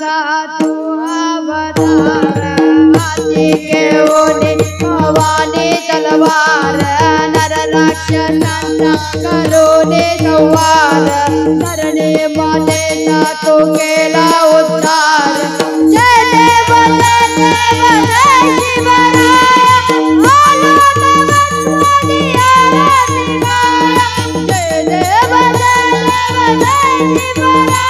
माझा तू अवतार हाती घेऊन भवानी तलवार नर राक्षसांचा करून संहार धरणी मातेचा तू केला उद्धार जय देव जय देव जय शिवराय आलो नमस्वामी आरती गाय जय देव जय देव जय शिवराय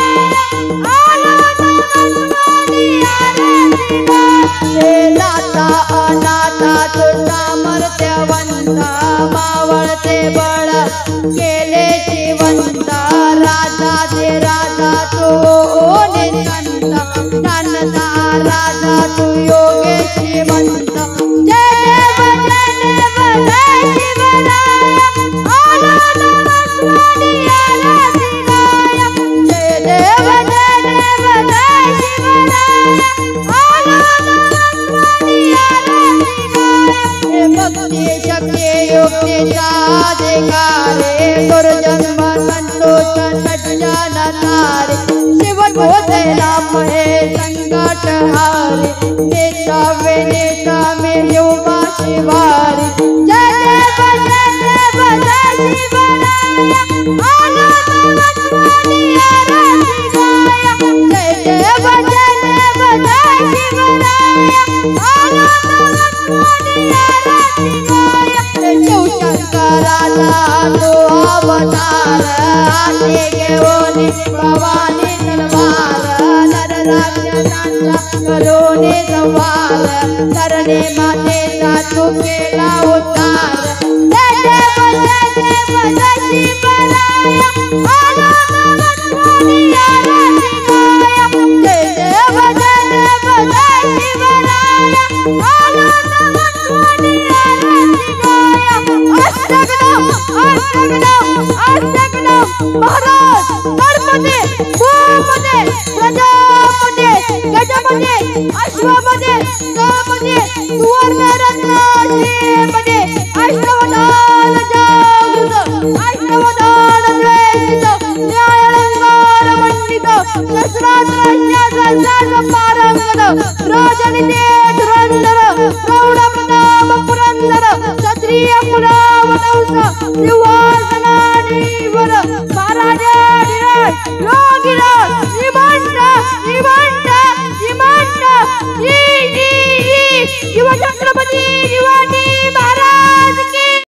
आलो नमस्वामी आरती गाय नाथा अनाथा तू सामर्थ्यवंता मावळते बळ केले जिवंता राजा ते राजा तू निसंत जानता राजा तू योगेशी मंत जय देव जय देव जय शिवराय आलो नमस्वामी आरती गाय जय देव जय देव जय शिवराय आलो नमस्वामी आरती गाय भक्ती शक्ती युक्तीचा अधिकारे दुर्जन्म संतोष सज्जननारे शिव गोतेला महे संकट हारे नेता वेनेता में युवा शिवारी जय देव जय देव जय शिवराय आलो नमस्वामी आरती गाय जय देव जय देव जय शिवराय आलो नमस्वामी आरती गाय शिवशंकराचा तो अवतार हाती घेऊन भवानी तलवार नर राक्षसांचा करून संहार धरणी मातेचा तू केला उद्धार जय देव जय देव जय शिवराय आलो नमस्वामी आरती गाय जय देव जय देव जय शिवराय आलो नमस्वामी आरती गाय अष्टगण महाराज नरपते भूपते प्रजापते गजपते अश्वपते गणपते सुवर्णरत्नाश्रीपते अष्टवधान जागृत अष्टवधान द्वेषित न्यायालंकार मंडित शस्त्रास्त्र पारंगत राजनिते धुरंधर प्रौढ प्रताप पुरंदर क्षत्रिय पुरावनंस त्रिवासनाधीवर